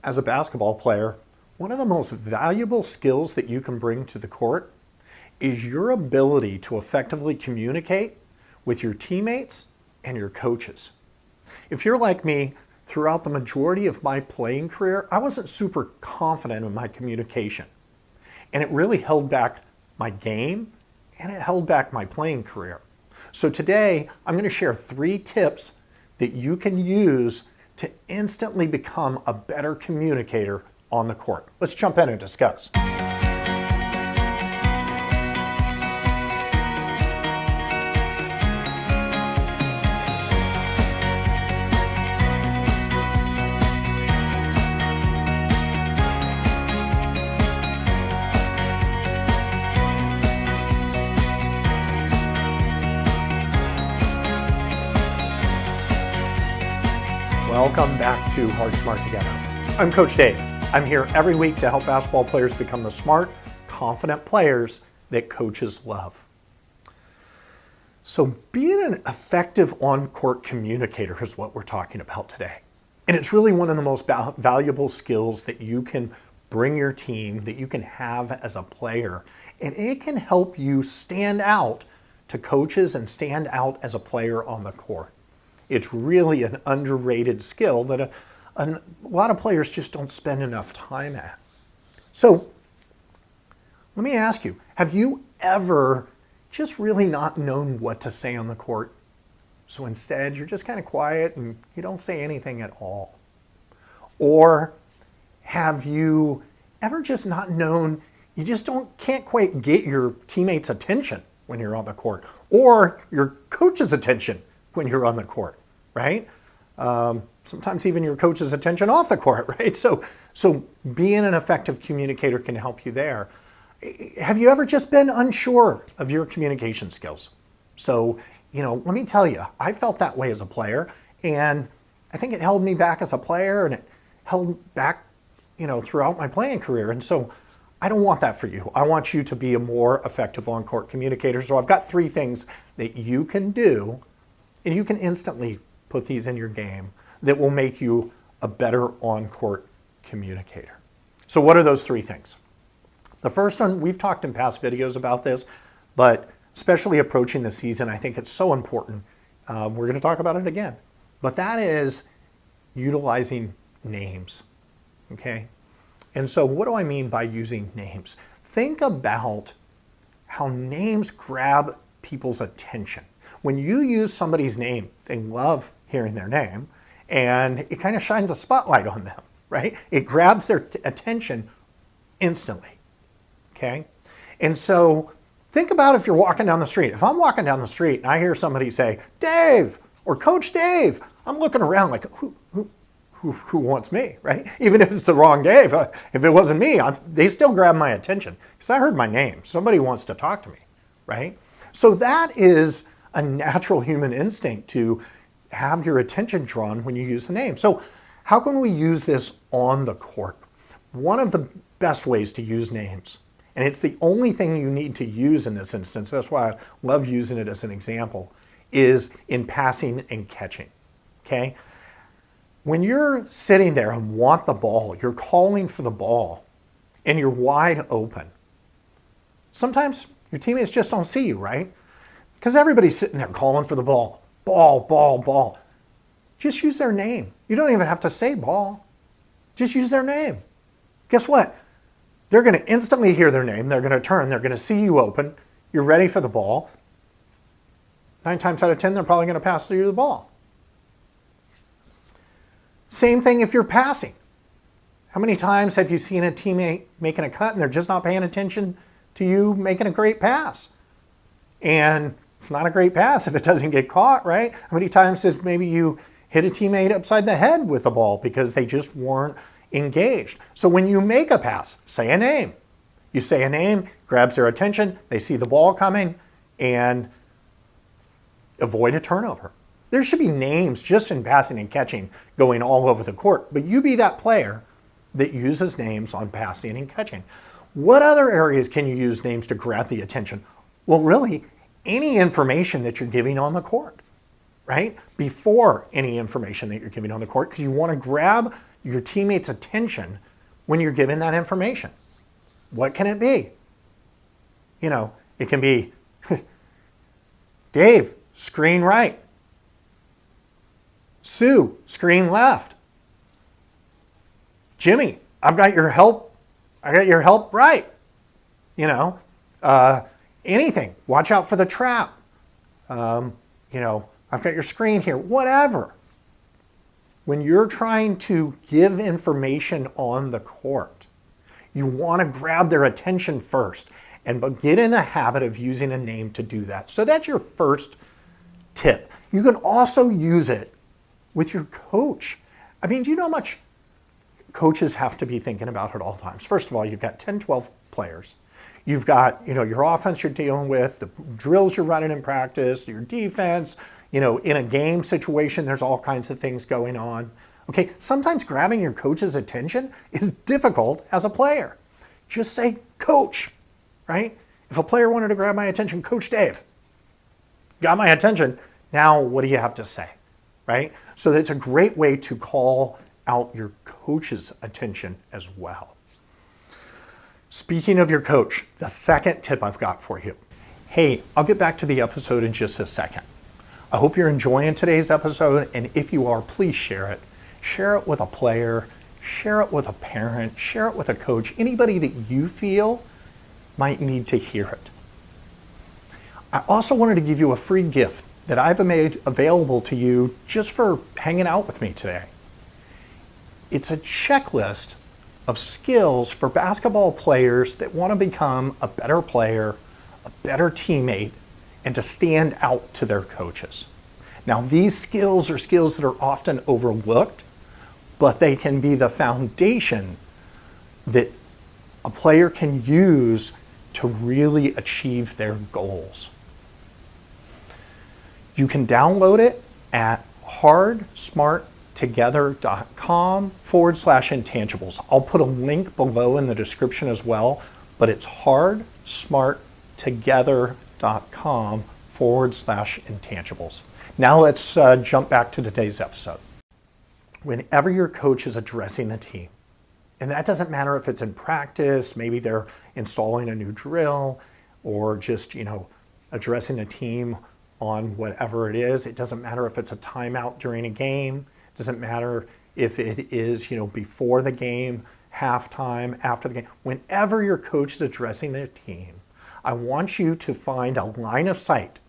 As a basketball player, one of the most valuable skills that you can bring to the court is your ability to effectively communicate with your teammates and your coaches. If you're like me, throughout the majority of my playing career, I wasn't super confident in my communication. And it really held back my game and it held back my playing career. So today, I'm going to share 3 tips that you can use to instantly become a better communicator on the court. Let's jump in and discuss. Welcome back to Hard Smart Together. I'm Coach Dave. I'm here every week to help basketball players become the smart, confident players that coaches love. So being an effective on-court communicator is what we're talking about today. And it's really one of the most valuable skills that you can bring your team, that you can have as a player. And it can help you stand out to coaches and stand out as a player on the court. It's really an underrated skill that a lot of players just don't spend enough time at. So let me ask you, have you ever just really not known what to say on the court? So instead, you're just kind of quiet and you don't say anything at all. Or have you ever just not known, you just can't quite get your teammates' attention when you're on the court, or your coach's attention when you're on the court, right? Sometimes even your coach's attention off the court, right? So being an effective communicator can help you there. Have you ever just been unsure of your communication skills? So, let me tell you, I felt that way as a player, and I think it held me back as a player, and it held back, throughout my playing career. And so I don't want that for you. I want you to be a more effective on-court communicator. So I've got 3 things that you can do, and you can instantly put these in your game that will make you a better on-court communicator. So what are those 3 things? The first one, we've talked in past videos about this, but especially approaching the season, I think it's so important. We're going to talk about it again, but that is utilizing names, okay? And so what do I mean by using names? Think about how names grab people's attention. When you use somebody's name, they love hearing their name, and it kind of shines a spotlight on them, right? It grabs their attention instantly, okay? And so think about if you're walking down the street. If I'm walking down the street and I hear somebody say, Dave, or Coach Dave, I'm looking around like, who wants me, right? Even if it's the wrong Dave, if it wasn't me, they still grab my attention because I heard my name. Somebody wants to talk to me, right? So that is a natural human instinct to have your attention drawn when you use the name. So how can we use this on the court? One of the best ways to use names, and it's the only thing you need to use in this instance, that's why I love using it as an example, is in passing and catching, okay? When you're sitting there and want the ball, you're calling for the ball, and you're wide open, sometimes your teammates just don't see you, right? Because everybody's sitting there calling for the ball. Ball, ball, ball. Just use their name. You don't even have to say ball. Just use their name. Guess what? They're going to instantly hear their name. They're going to turn. They're going to see you open. You're ready for the ball. 9 times out of 10, they're probably going to pass you the ball. Same thing if you're passing. How many times have you seen a teammate making a cut and they're just not paying attention to you making a great pass? And it's not a great pass if it doesn't get caught, right? How many times have maybe you hit a teammate upside the head with the ball because they just weren't engaged? So when you make a pass, say a name. You say a name, grabs their attention, they see the ball coming, and avoid a turnover. There should be names just in passing and catching going all over the court, but you be that player that uses names on passing and catching. What other areas can you use names to grab the attention? Well, really, any information that you're giving on the court, right? Before any information that you're giving on the court, because you want to grab your teammates' attention when you're given that information. What can it be? It can be, Dave, screen right. Sue, screen left. Jimmy, I've got your help. I got your help right. Anything. Watch out for the trap. I've got your screen here. Whatever. When you're trying to give information on the court, you want to grab their attention first and get in the habit of using a name to do that. So that's your first tip. You can also use it with your coach. I mean, do you know how much coaches have to be thinking about at all times? First of all, you've got 10, 12 players. You've got, your offense you're dealing with, the drills you're running in practice, your defense, in a game situation, there's all kinds of things going on. Okay, sometimes grabbing your coach's attention is difficult as a player. Just say, Coach, right? If a player wanted to grab my attention, Coach Dave, got my attention. Now, what do you have to say, right? So that's a great way to call out your coach's attention as well. Speaking of your coach, the second tip I've got for you. Hey, I'll get back to the episode in just a second. I hope you're enjoying today's episode, and if you are, please share it. Share it with a player, share it with a parent, share it with a coach, anybody that you feel might need to hear it. I also wanted to give you a free gift that I've made available to you just for hanging out with me today. It's a checklist of skills for basketball players that want to become a better player, a better teammate, and to stand out to their coaches. Now, these skills are skills that are often overlooked, but they can be the foundation that a player can use to really achieve their goals. You can download it at hardsmarttogether.com/intangibles. I'll put a link below in the description as well, but it's hardsmarttogether.com/intangibles. Now let's jump back to today's episode. Whenever your coach is addressing the team, and that doesn't matter if it's in practice, maybe they're installing a new drill, or just, addressing the team on whatever it is. It doesn't matter if it's a timeout during a game. It doesn't matter if it is, before the game, halftime, after the game. Whenever your coach is addressing their team, I want you to find a line of sight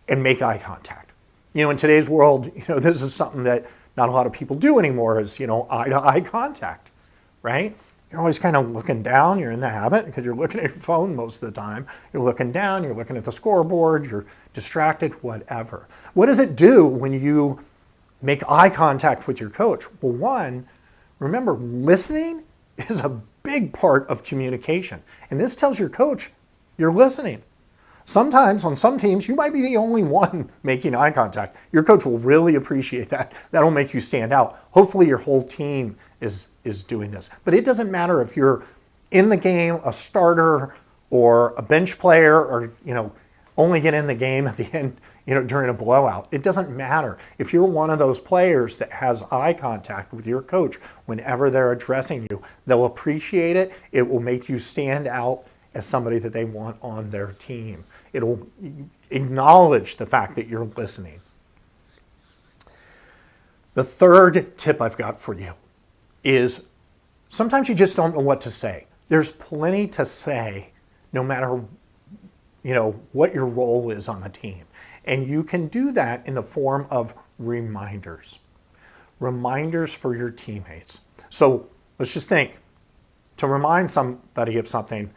and make eye contact. In today's world, this is something that not a lot of people do anymore is, eye-to-eye contact, right? You're always kind of looking down. You're in the habit because you're looking at your phone most of the time. You're looking down, you're looking at the scoreboard, you're distracted, whatever. What does it do when you make eye contact with your coach? Well, one, remember, listening is a big part of communication. And this tells your coach you're listening. Sometimes on some teams, you might be the only one making eye contact. Your coach will really appreciate that. That'll make you stand out. Hopefully your whole team is doing this. But it doesn't matter if you're in the game, a starter, or a bench player, or only get in the game at the end, during a blowout. It doesn't matter. If you're one of those players that has eye contact with your coach whenever they're addressing you, they'll appreciate it. It will make you stand out as somebody that they want on their team. It'll acknowledge the fact that you're listening. The third tip I've got for you is sometimes you just don't know what to say. There's plenty to say no matter what your role is on the team. And you can do that in the form of reminders. Reminders for your teammates. So let's just think, to remind somebody of something,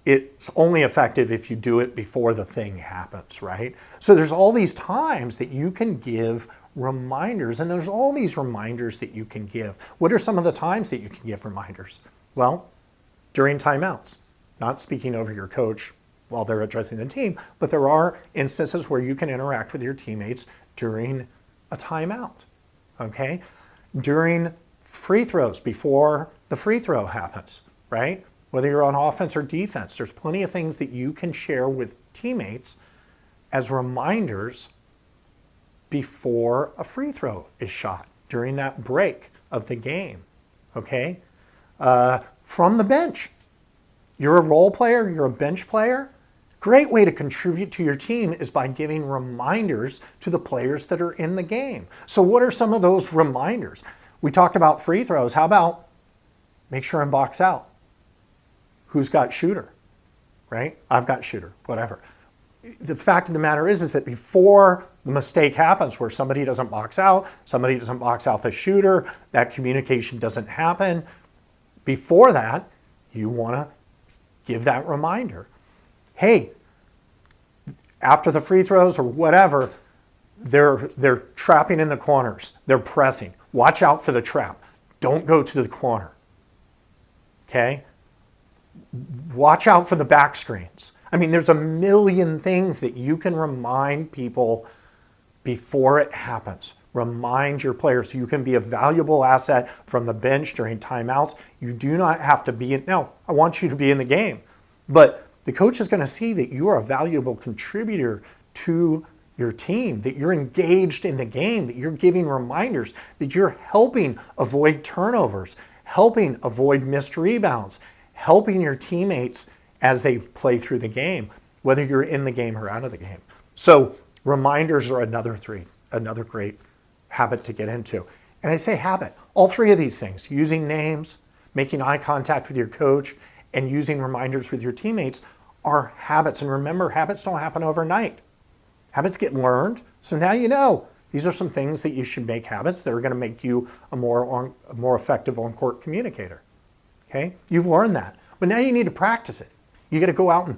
it's only effective if you do it before the thing happens, right? So there's all these times that you can give reminders, and there's all these reminders that you can give. What are some of the times that you can give reminders? Well, during timeouts, not speaking over your coach while they're addressing the team, but there are instances where you can interact with your teammates during a timeout, okay? During free throws, before the free throw happens, right? Whether you're on offense or defense, there's plenty of things that you can share with teammates as reminders before a free throw is shot, during that break, of the game, okay? From the bench. You're a role player, you're a bench player. Great way to contribute to your team is by giving reminders to the players that are in the game. So what are some of those reminders? We talked about free throws. How about make sure and box out? Who's got shooter, right? I've got shooter, whatever. The fact of the matter is that before the mistake happens where somebody doesn't box out the shooter, that communication doesn't happen. Before that, you want to give that reminder. Hey, after the free throws or whatever, they're trapping in the corners. They're pressing. Watch out for the trap. Don't go to the corner. Okay? Watch out for the back screens. I mean, there's a million things that you can remind people before it happens. Remind your players. You can be a valuable asset from the bench during timeouts. You do not have to be in. No, I want you to be in the game. But the coach is going to see that you are a valuable contributor to your team, that you're engaged in the game, that you're giving reminders, that you're helping avoid turnovers, helping avoid missed rebounds, helping your teammates as they play through the game, whether you're in the game or out of the game. So reminders are another great habit to get into. And I say habit, all three of these things, using names, making eye contact with your coach, and using reminders with your teammates are habits. And remember, habits don't happen overnight. Habits get learned. So now you know these are some things that you should make habits that are going to make you a more effective on-court communicator. Okay? You've learned that. But now you need to practice it. You got to go out and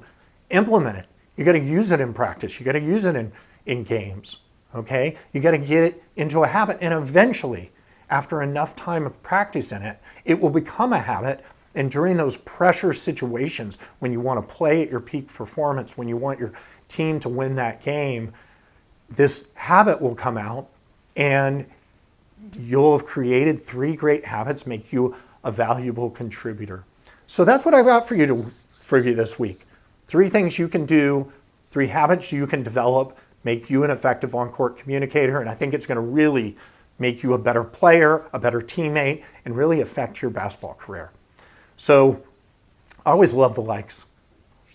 implement it. You got to use it in practice. You got to use it in games. Okay? You got to get it into a habit. And eventually, after enough time of practice in it, it will become a habit. And during those pressure situations, when you want to play at your peak performance, when you want your team to win that game, this habit will come out and you'll have created 3 great habits, make you a valuable contributor. So that's what I've got for you this week. 3 things you can do, 3 habits you can develop, make you an effective on-court communicator, and I think it's going to really make you a better player, a better teammate, and really affect your basketball career. So I always love the likes.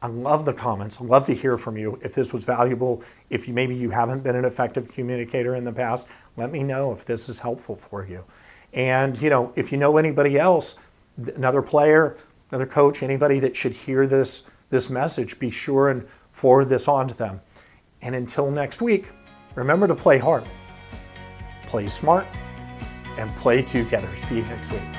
I love the comments. I love to hear from you. If this was valuable, if maybe you haven't been an effective communicator in the past, let me know if this is helpful for you. And if you know anybody else, another player, another coach, anybody that should hear this message, be sure and forward this on to them. And until next week, remember to play hard, play smart, and play together. See you next week.